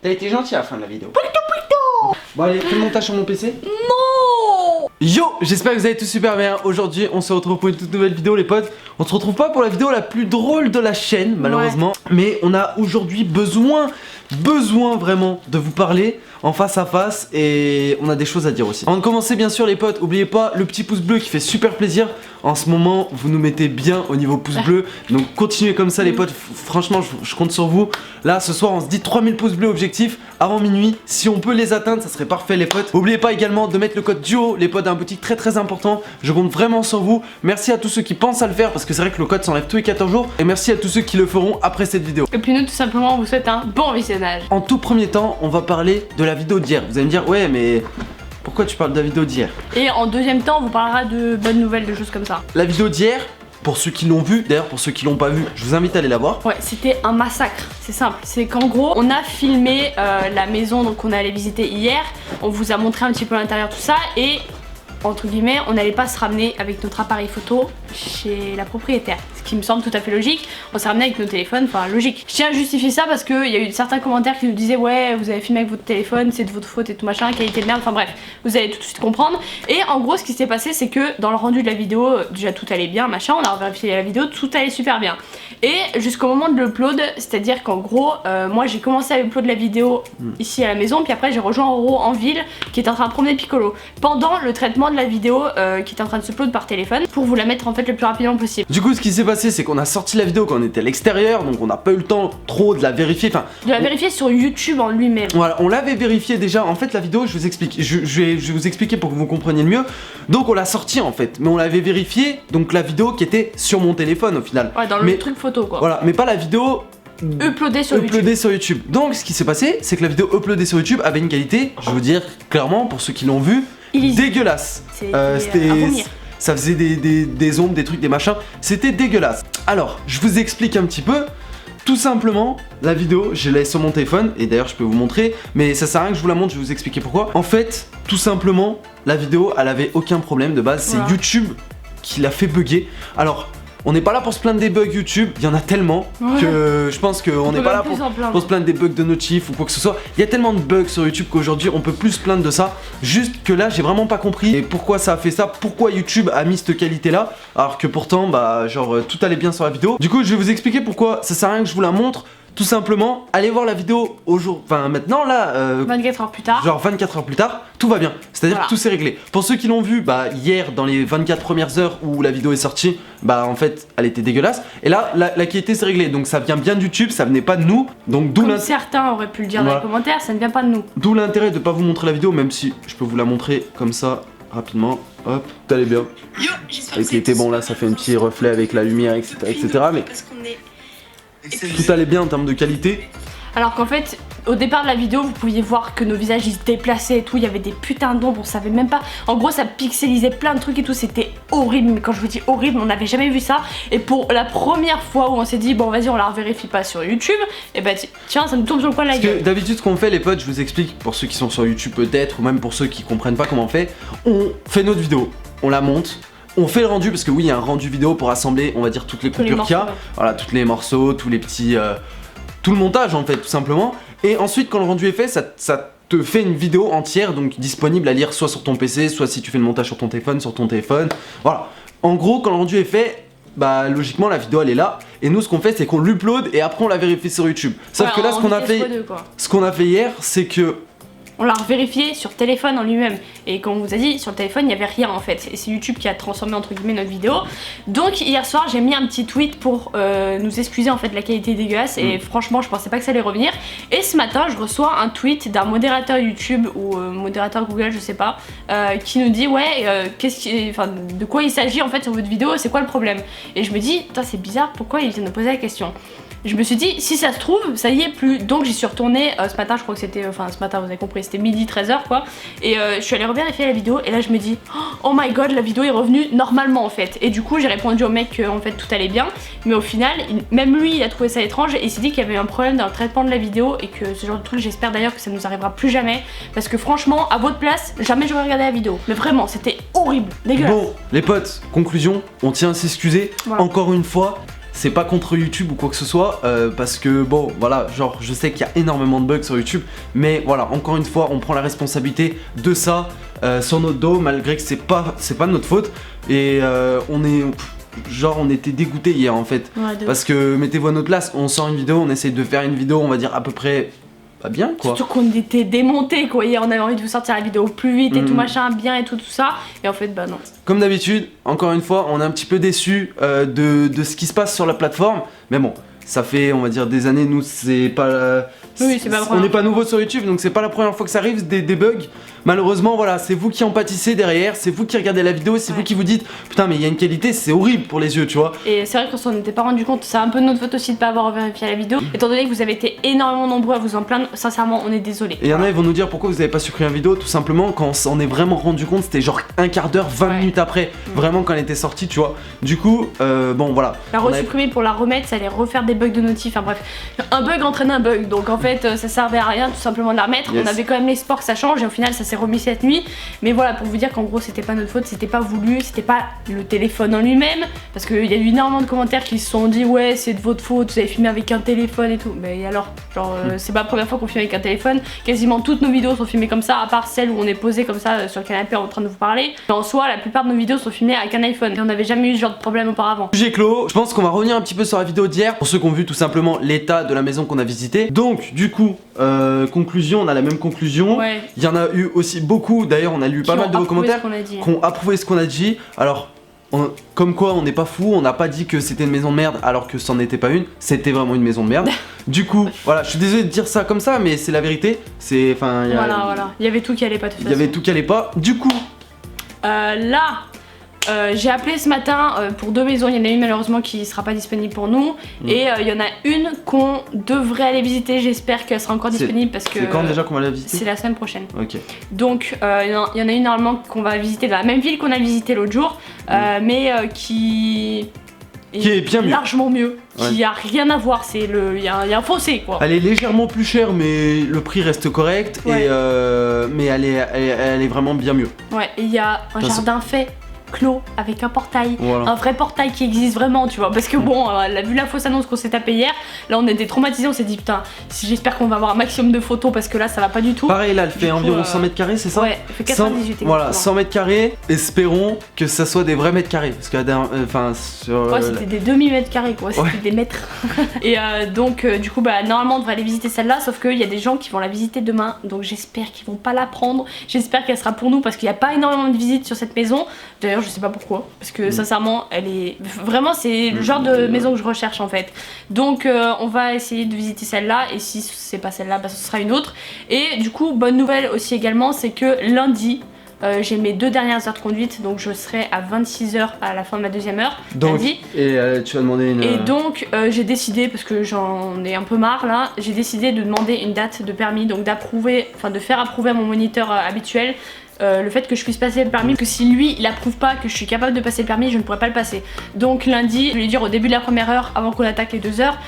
T'as été gentil à la fin de la vidéo. Bon allez, fais le montage sur mon PC. Non. Yo, j'espère que vous allez tous super bien. Aujourd'hui on se retrouve pour une toute nouvelle vidéo les potes. On se retrouve pas pour la vidéo la plus drôle de la chaîne malheureusement, mais on a aujourd'hui besoin vraiment de vous parler en face à face et on a des choses à dire aussi. Avant de commencer bien sûr les potes, oubliez pas le petit pouce bleu qui fait super plaisir. En ce moment vous nous mettez bien au niveau pouce bleu, donc continuez comme ça les potes, franchement je compte sur vous. Là ce soir on se dit 3000 pouces bleus objectif avant minuit, si on peut les atteindre ça serait parfait les potes. Oubliez pas également de mettre le code DUO les potes, un boutique très important, je compte vraiment sur vous. Merci à tous ceux qui pensent à le faire parce que c'est vrai que le code s'enlève tous les 14 jours et merci à tous ceux qui le feront après cette vidéo. Et puis nous tout simplement on vous souhaite un bon visionnage. En tout premier temps on va parler de la vidéo d'hier. Vous allez me dire ouais mais pourquoi tu parles de la vidéo d'hier? Et en deuxième temps on vous parlera de bonnes nouvelles, de choses comme ça. La vidéo d'hier, pour ceux qui l'ont vue, d'ailleurs pour ceux qui l'ont pas vue, je vous invite à aller la voir. Ouais, c'était un massacre, c'est simple. C'est qu'en gros, on a filmé la maison donc on est allé visiter hier. On vous a montré un petit peu l'intérieur, tout ça, et entre guillemets, on n'allait pas se ramener avec notre appareil photo chez la propriétaire. Ce qui me semble tout à fait logique. On s'est ramené avec nos téléphones, enfin logique. Je tiens à justifier ça parce qu'il y a eu certains commentaires qui nous disaient ouais, vous avez filmé avec votre téléphone, c'est de votre faute et tout machin, qualité de merde, enfin bref, vous allez tout de suite comprendre. Et en gros, ce qui s'est passé, c'est que dans le rendu de la vidéo, déjà tout allait bien, machin, on a vérifié la vidéo, tout allait super bien. Et jusqu'au moment de l'upload, c'est-à-dire qu'en gros, moi j'ai commencé à upload la vidéo ici à la maison, puis après j'ai rejoint Oro en ville qui est en train de promener Piccolo. Pendant le traitement de la vidéo qui est en train de s'upload par téléphone pour vous la mettre en fait le plus rapidement possible. Du coup ce qui s'est passé c'est qu'on a sorti la vidéo quand on était à l'extérieur, donc on n'a pas eu le temps trop de la vérifier, enfin de la vérifier sur YouTube en lui-même. Voilà, on l'avait vérifié déjà. En fait la vidéo je vous explique, je vais vous expliquer pour que vous compreniez le mieux. Donc on l'a sorti en fait, mais on l'avait vérifié, donc la vidéo qui était sur mon téléphone au final. Ouais, dans le truc photo quoi. Voilà, mais pas la vidéo uploadée sur YouTube. Donc ce qui s'est passé c'est que la vidéo uploadée sur YouTube avait une qualité, je veux dire clairement pour ceux qui l'ont vu, dégueulasse. Ça faisait des ombres, des trucs, des machins. C'était dégueulasse. Alors, je vous explique un petit peu. Tout simplement, la vidéo, je l'ai sur mon téléphone. Et d'ailleurs, je peux vous montrer. Mais ça sert à rien que je vous la montre, je vais vous expliquer pourquoi. En fait, tout simplement, la vidéo, elle avait aucun problème de base. C'est YouTube qui l'a fait bugger. Alors... on n'est pas là pour se plaindre des bugs YouTube, il y en a tellement que je pense qu'on n'est pas là pour se plaindre des bugs de notif ou quoi que ce soit. Il y a tellement de bugs sur YouTube qu'aujourd'hui on peut plus se plaindre de ça. Juste que là j'ai vraiment pas compris et pourquoi ça a fait ça, pourquoi YouTube a mis cette qualité là alors que pourtant bah genre tout allait bien sur la vidéo. Du coup je vais vous expliquer pourquoi ça sert à rien que je vous la montre. Tout simplement, allez voir la vidéo maintenant là 24 heures plus tard. Genre 24 heures plus tard, tout va bien. C'est-à-dire que tout s'est réglé. Pour ceux qui l'ont vu, bah hier dans les 24 premières heures où la vidéo est sortie, bah en fait elle était dégueulasse. Et là la qualité s'est réglée. Donc ça vient bien de YouTube, ça venait pas de nous. Donc d'où certains auraient pu le dire dans les commentaires, ça ne vient pas de nous. D'où l'intérêt de pas vous montrer la vidéo, même si je peux vous la montrer comme ça rapidement. Hop, tout allait bien. Et qui était bon là, ça fait un petit reflet avec la lumière, etc. Mais tout allait bien en termes de qualité. Alors qu'en fait, au départ de la vidéo, vous pouviez voir que nos visages ils se déplaçaient et tout, il y avait des putains d'ombres, on savait même pas. En gros, ça pixelisait plein de trucs et tout, c'était horrible. Mais quand je vous dis horrible, on n'avait jamais vu ça. Et pour la première fois où on s'est dit, bon, vas-y, on la revérifie pas sur YouTube, et bah tiens, ça nous tombe sur le coin de la gueule. Parce que d'habitude, ce qu'on fait, les potes, je vous explique, pour ceux qui sont sur YouTube peut-être, ou même pour ceux qui comprennent pas comment on fait notre vidéo, on la monte. On fait le rendu parce que oui il y a un rendu vidéo pour assembler on va dire toutes les coupures qu'il y a, voilà tous les morceaux, tous les petits, tout le montage en fait tout simplement. Et ensuite quand le rendu est fait ça te fait une vidéo entière donc disponible à lire soit sur ton PC, soit si tu fais le montage sur ton téléphone, voilà. En gros quand le rendu est fait, bah logiquement la vidéo elle est là et nous ce qu'on fait c'est qu'on l'upload et après on la vérifie sur YouTube. Sauf que là ce qu'on a fait hier c'est que on l'a vérifié sur téléphone en lui-même. Et comme on vous a dit, sur le téléphone, il n'y avait rien en fait. Et c'est YouTube qui a transformé entre guillemets notre vidéo. Donc hier soir, j'ai mis un petit tweet pour nous excuser en fait de la qualité dégueulasse. Et franchement, je pensais pas que ça allait revenir. Et ce matin, je reçois un tweet d'un modérateur YouTube ou modérateur Google, je sais pas, qui nous dit ouais, de quoi il s'agit en fait sur votre vidéo, c'est quoi le problème? Et je me dis, putain, c'est bizarre, pourquoi il vient de poser la question? Je me suis dit, si ça se trouve, ça y est plus. Donc j'y suis retournée ce matin, je crois que c'était, ce matin vous avez compris, c'était midi 13h quoi. Et je suis allée revérifier la vidéo et là je me dis, oh my god, la vidéo est revenue normalement en fait. Et du coup j'ai répondu au mec que en fait tout allait bien. Mais au final, même lui il a trouvé ça étrange et il s'est dit qu'il y avait un problème dans le traitement de la vidéo. Et que ce genre de truc, j'espère d'ailleurs que ça nous arrivera plus jamais. Parce que franchement, à votre place, jamais j'aurais regardé la vidéo. Mais vraiment, c'était horrible, dégueulasse. Bon, les potes, conclusion, on tient à s'excuser encore une fois. c'est pas contre YouTube ou quoi que ce soit, parce que bon, voilà, genre je sais qu'il y a énormément de bugs sur YouTube, mais voilà, encore une fois, on prend la responsabilité de ça sur notre dos, malgré que c'est pas notre faute, et on était dégoûtés hier en fait, parce que mettez-vous à notre place, on sort une vidéo, on essaye de faire une vidéo, on va dire à peu près pas bien quoi. Surtout qu'on était démontés quoi, hier on avait envie de vous sortir la vidéo plus vite et tout machin, bien et tout ça, et en fait bah non. Comme d'habitude, encore une fois, on est un petit peu déçus de ce qui se passe sur la plateforme, mais bon, ça fait on va dire des années, nous c'est pas... on n'est pas nouveau sur YouTube, donc c'est pas la première fois que ça arrive, des bugs. Malheureusement, voilà, c'est vous qui en pâtissez derrière, c'est vous qui regardez la vidéo, c'est vous qui vous dites putain, mais il y a une qualité, c'est horrible pour les yeux, tu vois. Et c'est vrai qu'on s'en était pas rendu compte, c'est un peu notre faute aussi de pas avoir vérifié la vidéo. Étant donné que vous avez été énormément nombreux à vous en plaindre, sincèrement, on est désolé. Et il y en a, ils vont nous dire pourquoi vous avez pas supprimé la vidéo, tout simplement quand on s'en est vraiment rendu compte, c'était genre un quart d'heure, 20 minutes après, vraiment quand elle était sortie, tu vois. Du coup, bon voilà. La resupprimer pour la remettre, ça allait refaire des bugs de notif, enfin bref. Un bug entraîne un bug, donc en fait, ça servait à rien tout simplement de la remettre. On avait quand même l'espoir que ça change et au final, ça s'est remis cette nuit. Mais voilà, pour vous dire qu'en gros c'était pas notre faute, c'était pas voulu, c'était pas le téléphone en lui-même, parce qu'il y a eu énormément de commentaires qui se sont dit ouais c'est de votre faute, vous avez filmé avec un téléphone et tout. Mais alors, genre c'est pas la première fois qu'on filme avec un téléphone, quasiment toutes nos vidéos sont filmées comme ça, à part celles où on est posé comme ça sur le canapé en train de vous parler. Mais en soi, la plupart de nos vidéos sont filmées avec un iPhone, et on n'avait jamais eu ce genre de problème auparavant. Sujet clos, je pense qu'on va revenir un petit peu sur la vidéo d'hier, pour ceux qui ont vu tout simplement l'état de la maison qu'on a visité. Donc du coup, conclusion, on a la même conclusion. Il y en a eu aussi beaucoup, d'ailleurs on a lu pas mal de vos commentaires qui ont approuvé ce qu'on a dit. Alors comme quoi on n'est pas fou, on n'a pas dit que c'était une maison de merde alors que c'en était pas une, c'était vraiment une maison de merde. Du coup, voilà, je suis désolé de dire ça comme ça, mais c'est la vérité. C'est, enfin, voilà, il y avait tout qui allait pas de toute façon. Il y avait tout qui allait pas. Du coup, là. J'ai appelé ce matin pour 2 maisons, il y en a une malheureusement qui sera pas disponible pour nous et il y en a une qu'on devrait aller visiter, j'espère qu'elle sera encore disponible parce que... C'est quand déjà qu'on va la visiter? C'est la semaine prochaine. Ok. Donc il y en a une normalement qu'on va visiter dans la même ville qu'on a visité l'autre jour, mais qui est bien largement mieux, qui a rien à voir, il y a un fossé quoi. Elle est légèrement plus chère mais le prix reste correct et mais elle est vraiment bien mieux. Ouais, et il y a un jardin fait clos avec un portail, un vrai portail qui existe vraiment, tu vois, parce que bon, vu la fausse annonce qu'on s'est tapé hier, là on était traumatisés, on s'est dit putain, j'espère qu'on va avoir un maximum de photos parce que là ça va pas du tout. Pareil, là elle fait environ 100 mètres carrés, c'est ça? Ouais, elle fait 98 exactement. Voilà, 100 mètres carrés, espérons que ça soit des vrais mètres carrés, parce que enfin c'était des demi-mètres carrés quoi, c'était des mètres. Et donc du coup bah normalement on devrait aller visiter celle-là, sauf qu'il y a des gens qui vont la visiter demain, donc j'espère qu'ils vont pas la prendre, j'espère qu'elle sera pour nous parce qu'il n'y a pas énormément de visites sur cette maison. D'ailleurs je sais pas pourquoi, parce que sincèrement elle est vraiment, c'est le genre de maison que je recherche en fait. Donc on va essayer de visiter celle-là et si c'est pas celle-là bah ce sera une autre. Et du coup bonne nouvelle aussi également, c'est que lundi j'ai mes 2 dernières heures de conduite, donc je serai à 26 h à la fin de ma 2e heure. Donc, lundi. Et tu vas demander une... Et donc j'ai décidé, parce que j'en ai un peu marre là, j'ai décidé de demander une date de permis, donc d'approuver, enfin de faire approuver à mon moniteur habituel le fait que je puisse passer le permis, que si lui il approuve pas que je suis capable de passer le permis, je ne pourrais pas le passer. Donc lundi, je vais lui dire au début de la première heure, avant qu'on attaque les 2 heures,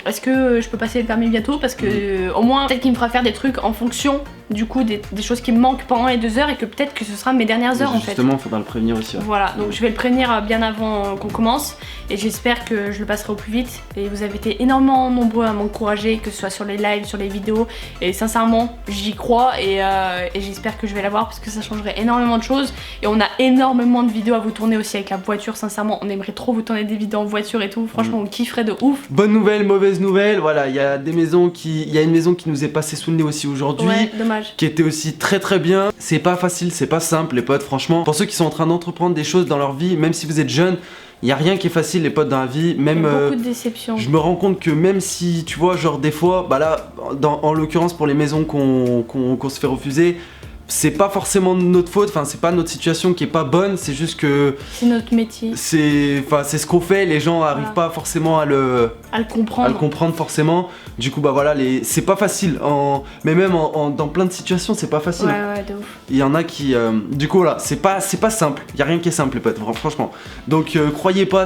est-ce que je peux passer le permis bientôt, parce que au moins peut-être qu'il me fera faire des trucs en fonction du coup des choses qui me manquent pendant les 2 heures et que peut-être que ce sera mes dernières heures en fait. Justement, faudra le prévenir aussi. Voilà, donc je vais le prévenir bien avant qu'on commence et j'espère que je le passerai au plus vite. Et vous avez été énormément nombreux à m'encourager, que ce soit sur les lives, sur les vidéos, et sincèrement j'y crois et j'espère que je vais l'avoir parce que ça changerait énormément de choses. Et on a énormément de vidéos à vous tourner aussi avec la voiture, sincèrement on aimerait trop vous tourner des vidéos en voiture et tout, franchement on kifferait de ouf. Bonne nouvelle, mauvaise nouvelle, voilà, il y a une maison qui nous est passée sous le nez aussi aujourd'hui. Ouais, dommage. Qui était aussi très bien. C'est pas facile, c'est pas simple les potes, franchement. Pour ceux qui sont en train d'entreprendre des choses dans leur vie, même si vous êtes jeune, il y a rien qui est facile les potes dans la vie. Même il y a beaucoup de déceptions. Je me rends compte que même si tu vois, genre des fois, bah là, en l'occurrence pour les maisons qu'on se fait refuser, c'est pas forcément de notre faute, enfin c'est pas notre situation qui est pas bonne, c'est juste que c'est notre métier. C'est ce qu'on fait, les gens arrivent pas forcément à le comprendre forcément. Du coup bah voilà, c'est pas facile mais même dans plein de situations, c'est pas facile. Ouais, de ouf. Il y en a qui du coup voilà, c'est pas simple. Il y a rien qui est simple les potes, franchement. Donc croyez pas,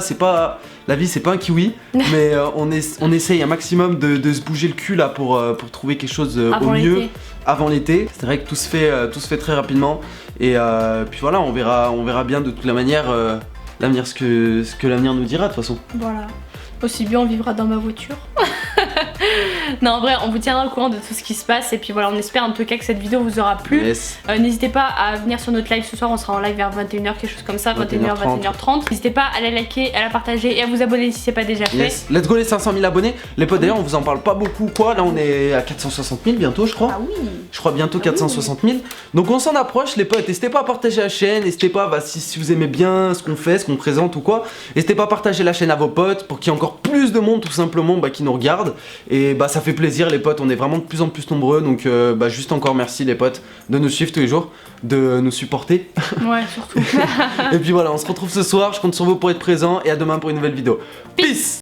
la vie c'est pas un kiwi, mais on essaye un maximum de se bouger le cul là pour trouver quelque chose au mieux avant l'été. C'est vrai que tout se fait très rapidement et puis voilà, on verra bien de toute la manière l'avenir, ce que l'avenir nous dira de toute façon. Voilà. Aussi bien on vivra dans ma voiture. Non, en vrai, on vous tiendra au courant de tout ce qui se passe. Et puis voilà, on espère en tout cas que cette vidéo vous aura plu. Yes. N'hésitez pas à venir sur notre live ce soir. On sera en live vers 21h, quelque chose comme ça. 21h, 21h30. N'hésitez pas à la liker, à la partager et à vous abonner si c'est pas déjà fait. Yes. Let's go les 500 000 abonnés. Les potes, d'ailleurs, on vous en parle pas beaucoup quoi. Là, on est à 460 000 bientôt, je crois. Ah oui. Je crois bientôt 460 000. Donc on s'en approche, les potes. N'hésitez pas à partager la chaîne. N'hésitez pas, si vous aimez bien ce qu'on fait, ce qu'on présente ou quoi. N'hésitez pas à partager la chaîne à vos potes pour qu'il y ait encore plus de monde tout simplement qui nous regarde. Et ça fait plaisir les potes. On est vraiment de plus en plus nombreux. Donc juste encore merci les potes de nous suivre tous les jours, de nous supporter. Ouais, surtout. Et puis voilà, on se retrouve ce soir. Je compte sur vous pour être présents et à demain pour une nouvelle vidéo. Peace.